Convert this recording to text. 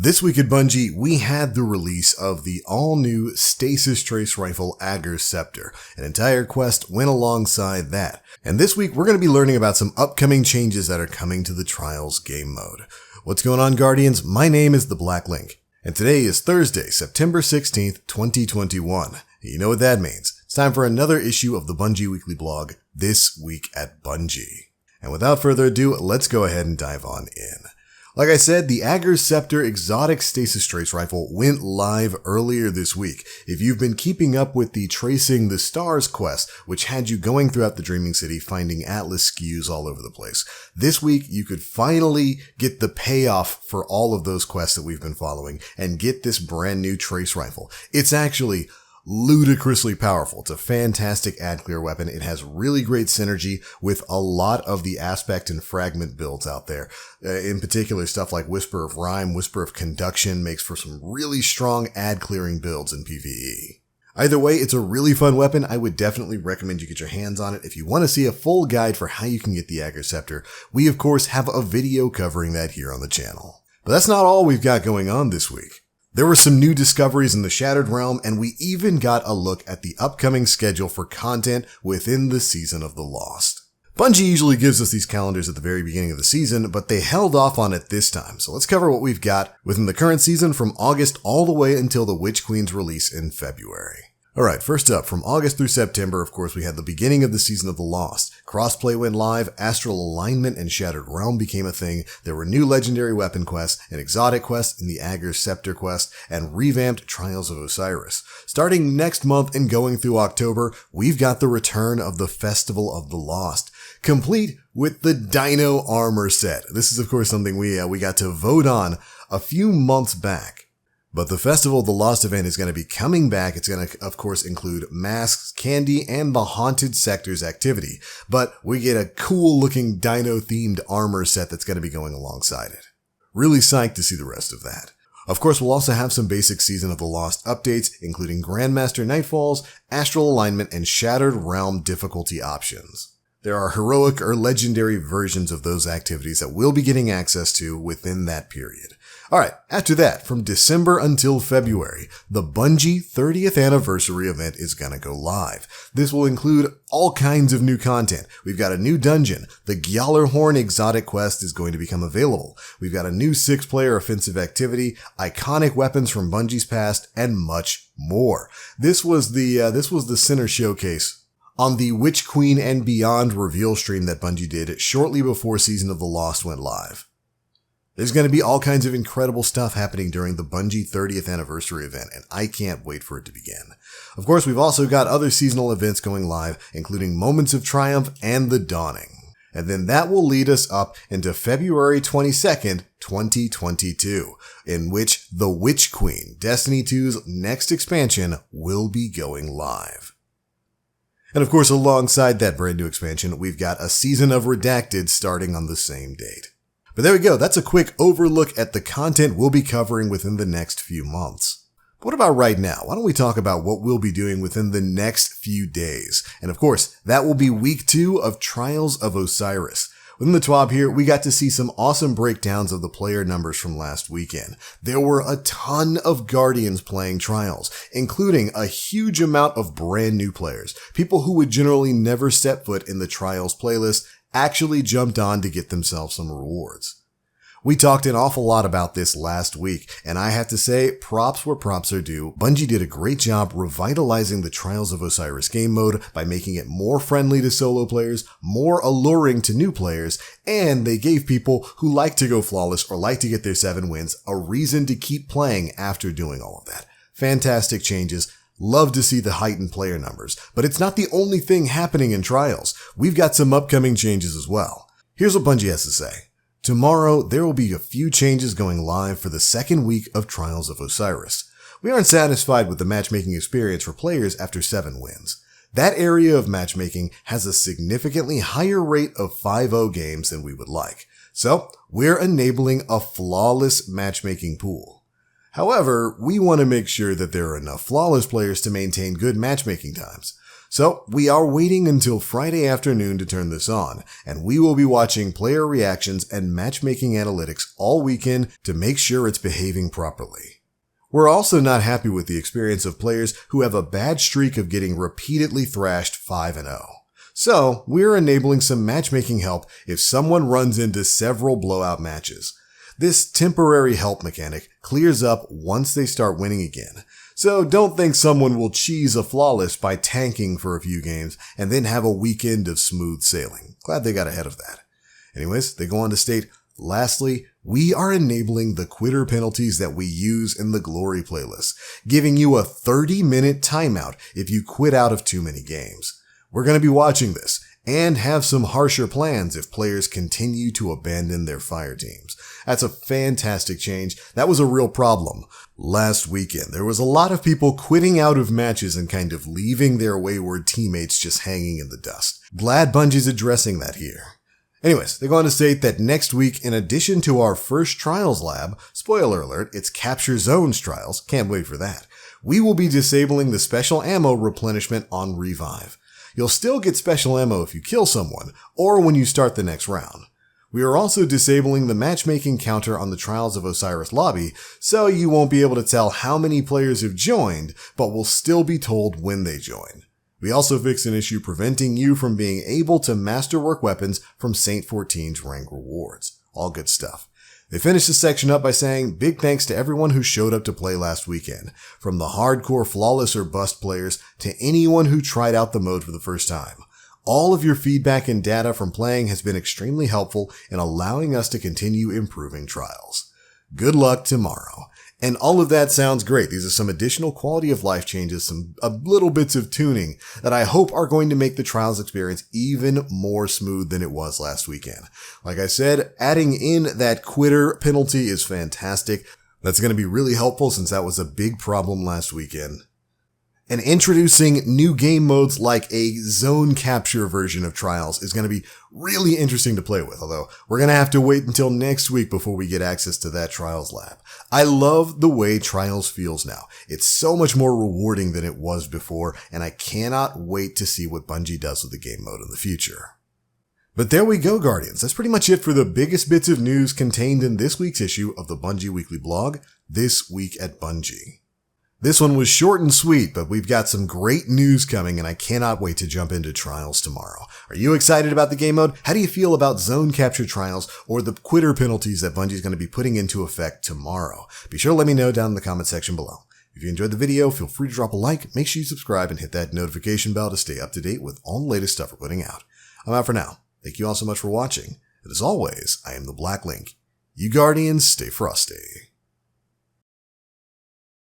This week at Bungie, we had the release of the all-new Stasis Trace Rifle Ager's Scepter. An entire quest went alongside that. And this week, we're going to be learning about some upcoming changes that are coming to the Trials game mode. What's going on, Guardians? My name is The Black Link, and today is Thursday, September 16th, 2021. You know what that means. It's time for another issue of the Bungie Weekly Blog, This Week at Bungie. And without further ado, let's go ahead and dive on in. Like I said, the Ager's Scepter Exotic Stasis Trace Rifle went live earlier this week. If you've been keeping up with the Tracing the Stars quest, which had you going throughout the Dreaming City finding Atlas SKUs all over the place, this week you could finally get the payoff for all of those quests that we've been following and get this brand new Trace Rifle. It's actually ludicrously powerful. It's a fantastic ad clear weapon. It has really great synergy with a lot of the aspect and fragment builds out there. In particular, stuff like Whisper of Rhyme, Whisper of Conduction makes for some really strong ad clearing builds in PvE. Either way, it's a really fun weapon. I would definitely recommend you get your hands on it. If you want to see a full guide for how you can get the Ager's Scepter, we of course have a video covering that here on the channel. But that's not all we've got going on this week. There were some new discoveries in the Shattered Realm, and we even got a look at the upcoming schedule for content within the Season of the Lost. Bungie usually gives us these calendars at the very beginning of the season, but they held off on it this time, so let's cover what we've got within the current season from August all the way until the Witch Queen's release in February. Alright, first up, from August through September, of course, we had the beginning of the Season of the Lost. Crossplay went live, Astral Alignment and Shattered Realm became a thing, there were new legendary weapon quests, an exotic quest in the Ager's Scepter quest, and revamped Trials of Osiris. Starting next month and going through October, we've got the return of the Festival of the Lost, complete with the Dino Armor set. This is, of course, something we got to vote on a few months back. But the Festival of the Lost event is going to be coming back. It's going to, of course, include masks, candy, and the Haunted Sectors activity. But we get a cool-looking dino-themed armor set that's going to be going alongside it. Really psyched to see the rest of that. Of course, we'll also have some basic Season of the Lost updates, including Grandmaster Nightfalls, Astral Alignment, and Shattered Realm difficulty options. There are heroic or legendary versions of those activities that we'll be getting access to within that period. Alright, after that, from December until February, the Bungie 30th Anniversary event is gonna go live. This will include all kinds of new content. We've got a new dungeon. The Gjallarhorn exotic quest is going to become available. We've got a new 6-player offensive activity, iconic weapons from Bungie's past, and much more. This was the center showcase on the Witch Queen and Beyond reveal stream that Bungie did shortly before Season of the Lost went live. There's going to be all kinds of incredible stuff happening during the Bungie 30th Anniversary event, and I can't wait for it to begin. Of course, we've also got other seasonal events going live, including Moments of Triumph and The Dawning. And then that will lead us up into February 22nd, 2022, in which The Witch Queen, Destiny 2's next expansion, will be going live. And of course, alongside that brand new expansion, we've got a Season of Redacted starting on the same date. But there we go, that's a quick overlook at the content we'll be covering within the next few months. But what about right now? Why don't we talk about what we'll be doing within the next few days? And of course, that will be week 2 of Trials of Osiris. Within the TWAB here, we got to see some awesome breakdowns of the player numbers from last weekend. There were a ton of Guardians playing Trials, including a huge amount of brand new players. People who would generally never step foot in the Trials playlist actually jumped on to get themselves some rewards. We talked an awful lot about this last week, and I have to say, props where props are due. Bungie did a great job revitalizing the Trials of Osiris game mode by making it more friendly to solo players, more alluring to new players, and they gave people who like to go flawless or like to get their 7 wins a reason to keep playing after doing all of that. Fantastic changes. Love to see the heightened player numbers, but it's not the only thing happening in Trials. We've got some upcoming changes as well. Here's what Bungie has to say. Tomorrow, there will be a few changes going live for the second week of Trials of Osiris. We aren't satisfied with the matchmaking experience for players after 7 wins. That area of matchmaking has a significantly higher rate of 5-0 games than we would like. So, we're enabling a flawless matchmaking pool. However, we want to make sure that there are enough flawless players to maintain good matchmaking times. So we are waiting until Friday afternoon to turn this on, and we will be watching player reactions and matchmaking analytics all weekend to make sure it's behaving properly. We're also not happy with the experience of players who have a bad streak of getting repeatedly thrashed 5-0. So we're enabling some matchmaking help if someone runs into several blowout matches. This temporary help mechanic clears up once they start winning again. So don't think someone will cheese a flawless by tanking for a few games and then have a weekend of smooth sailing. Glad they got ahead of that. Anyways, they go on to state, lastly, we are enabling the quitter penalties that we use in the glory playlist, giving you a 30-minute timeout if you quit out of too many games. We're going to be watching this and have some harsher plans if players continue to abandon their fire teams. That's a fantastic change. That was a real problem. Last weekend, there was a lot of people quitting out of matches and kind of leaving their wayward teammates just hanging in the dust. Glad Bungie's addressing that here. Anyways, they go on to state that next week, in addition to our first trials lab, spoiler alert, it's Capture Zones trials, can't wait for that, we will be disabling the special ammo replenishment on Revive. You'll still get special ammo if you kill someone, or when you start the next round. We are also disabling the matchmaking counter on the Trials of Osiris lobby, so you won't be able to tell how many players have joined, but will still be told when they join. We also fixed an issue preventing you from being able to masterwork weapons from Saint 14's rank rewards. All good stuff. They finished the section up by saying, big thanks to everyone who showed up to play last weekend, from the hardcore flawless or bust players to anyone who tried out the mode for the first time. All of your feedback and data from playing has been extremely helpful in allowing us to continue improving trials. Good luck tomorrow. And all of that sounds great. These are some additional quality of life changes, some little bits of tuning that I hope are going to make the trials experience even more smooth than it was last weekend. Like I said, adding in that quitter penalty is fantastic. That's going to be really helpful since that was a big problem last weekend. And introducing new game modes like a zone capture version of Trials is going to be really interesting to play with, although we're going to have to wait until next week before we get access to that Trials lab. I love the way Trials feels now. It's so much more rewarding than it was before, and I cannot wait to see what Bungie does with the game mode in the future. But there we go, Guardians. That's pretty much it for the biggest bits of news contained in this week's issue of the Bungie Weekly blog, This Week at Bungie. This one was short and sweet, but we've got some great news coming and I cannot wait to jump into Trials tomorrow. Are you excited about the game mode? How do you feel about zone capture Trials or the quitter penalties that Bungie is going to be putting into effect tomorrow? Be sure to let me know down in the comment section below. If you enjoyed the video, feel free to drop a like, make sure you subscribe and hit that notification bell to stay up to date with all the latest stuff we're putting out. I'm out for now. Thank you all so much for watching. And as always, I am the Black Link. You Guardians, stay frosty.